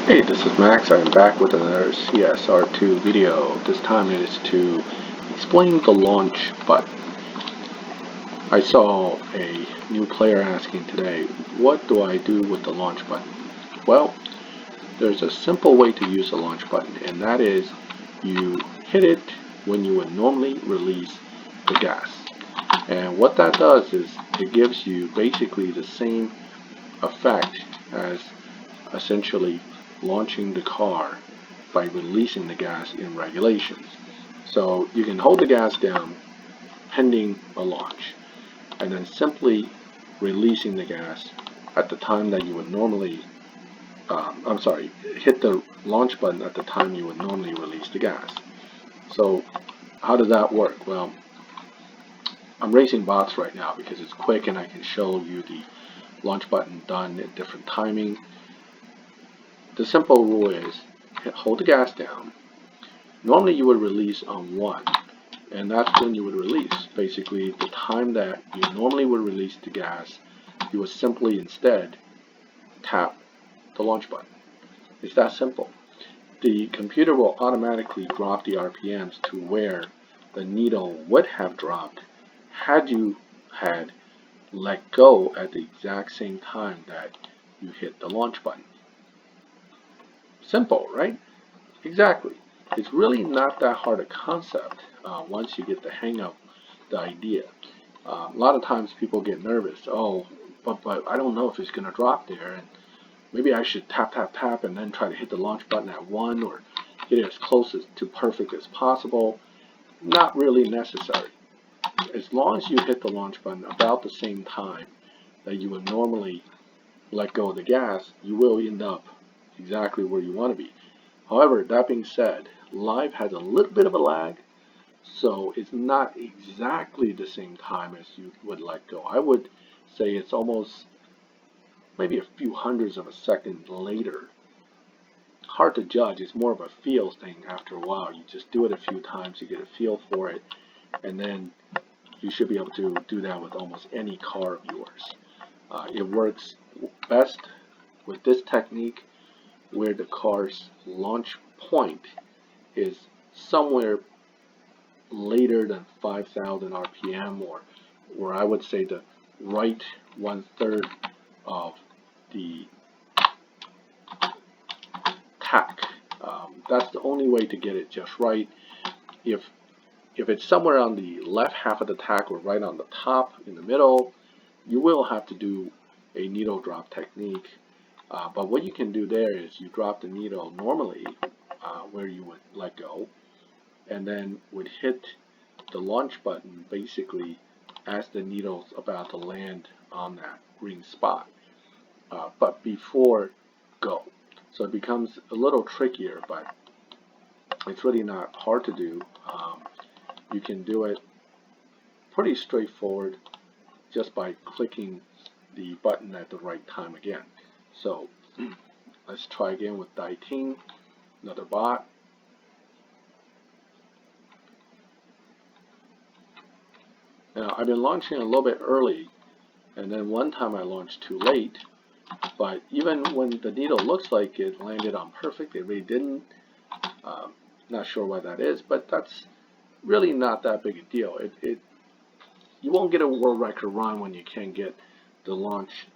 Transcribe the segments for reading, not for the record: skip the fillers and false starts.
Hey, this is Max. I'm back with another CSR2 video. This time it is to explain the launch button. I saw a new player asking today, what do I do with the launch button? Well, there's a simple way to use the launch button, and that is you hit it when you would normally release the gas. And what that does is it gives you basically the same effect as essentially launching the car by releasing the gas in regulations. So you can hold the gas down pending a launch and then simply releasing the gas at the time that you would normally, hit the launch button at the time you would normally release the gas. So how does that work? Well, I'm racing bots right now because it's quick and I can show you the launch button done at different timing. The simple rule is hold the gas down. Normally you would release on 1, and that's when you would release. Basically, the time that you normally would release the gas, you would simply instead tap the launch button. It's that simple. The computer will automatically drop the RPMs to where the needle would have dropped had you had let go at the exact same time that you hit the launch button. Simple, right? Exactly. It's really not that hard a concept once you get the hang of the idea. A lot of times people get nervous. Oh, but I don't know if it's going to drop there, and maybe I should tap, tap, tap, and then try to hit the launch button at 1 or get it as close to perfect as possible. Not really necessary. As long as you hit the launch button about the same time that you would normally let go of the gas, you will end up exactly where you want to be. However, that being said, live has a little bit of a lag, so it's not exactly the same time as you would let go. I would say it's almost maybe a few hundreds of a second later. Hard to judge. It's more of a feel thing after a while. You just do it a few times, you get a feel for it, and then you should be able to do that with almost any car of yours. It works best with this technique where the car's launch point is somewhere later than 5,000 RPM, or I would say the right 1/3 of the tack. That's the only way to get it just right. If it's somewhere on the left half of the tack or right on the top in the middle, you will have to do a needle drop technique. But what you can do there is you drop the needle normally where you would let go, and then would hit the launch button basically as the needle's about to land on that green spot, but before go. So it becomes a little trickier, but it's really not hard to do. You can do it pretty straightforward just by clicking the button at the right time again. So let's try again with Dieting, another bot. Now I've been launching a little bit early, and then one time I launched too late, but even when the needle looks like it landed on perfect, it really didn't. Not sure why that is, but that's really not that big a deal. You won't get a world record run when you can't get the launch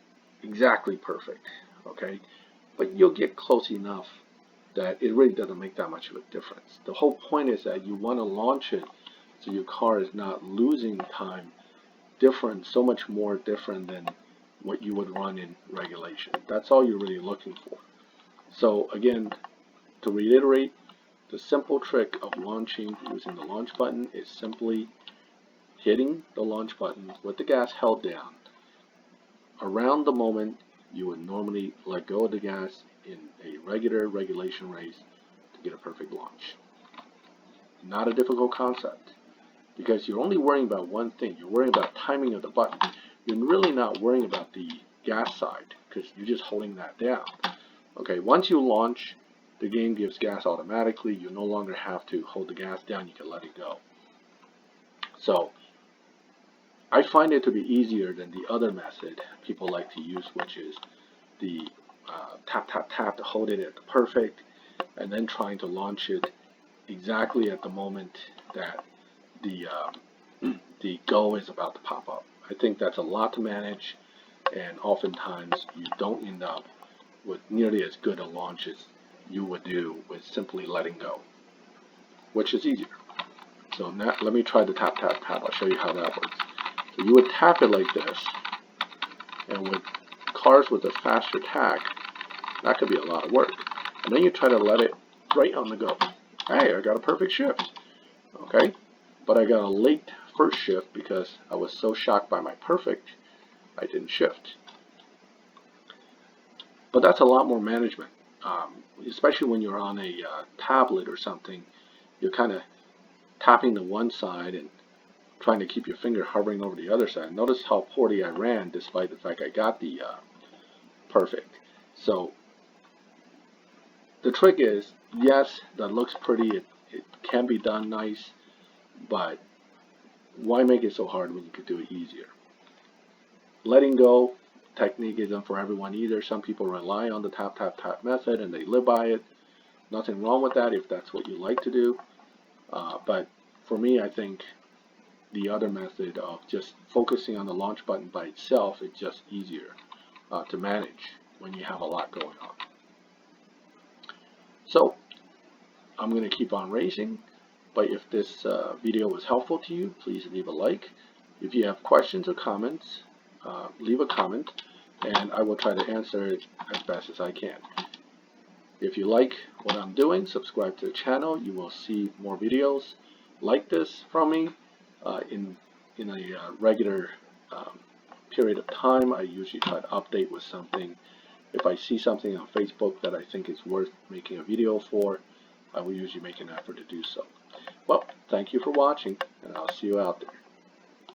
exactly perfect, okay? But you'll get close enough that it really doesn't make that much of a difference. The whole point is that you want to launch it so your car is not losing time so much more different than what you would run in regulation. That's all you're really looking for. So again, to reiterate, the simple trick of launching using the launch button is simply hitting the launch button with the gas held down around the moment you would normally let go of the gas in a regular regulation race to get a perfect launch. Not a difficult concept, because you're only worrying about one thing. You're worrying about timing of the button. You're really not worrying about the gas side because you're just holding that down. Okay, once you launch, the game gives gas automatically. You no longer have to hold the gas down. You can let it go. So I find it to be easier than the other method people like to use, which is the tap, tap, tap to hold it at the perfect, and then trying to launch it exactly at the moment that the the go is about to pop up. I think that's a lot to manage, and oftentimes you don't end up with nearly as good a launch as you would do with simply letting go, which is easier. So now let me try the tap, tap, tap. I'll show you how that works. So you would tap it like this, and with cars with a faster tack, that could be a lot of work. And then you try to let it right on the go. Hey, I got a perfect shift. Okay, but I got a late first shift because I was so shocked by my perfect, I didn't shift. But that's a lot more management, especially when you're on a tablet or something. You're kind of tapping to one side and trying to keep your finger hovering over the other side. Notice how poorly I ran despite the fact I got the perfect. So the trick is, yes, that looks pretty. It can be done nice, but why make it so hard when you could do it easier? Letting go technique isn't for everyone either. Some people rely on the tap, tap, tap method and they live by it. Nothing wrong with that if that's what you like to do. But for me, I think the other method of just focusing on the launch button by itself is just easier to manage when you have a lot going on. So I'm going to keep on racing, but if this video was helpful to you, please leave a like. If you have questions or comments, leave a comment, and I will try to answer it as best as I can. If you like what I'm doing, subscribe to the channel. You will see more videos like this from me in a regular period of time. I usually try to update with something. If I see something on Facebook that I think is worth making a video for, I will usually make an effort to do so. Well, thank you for watching, and I'll see you out there.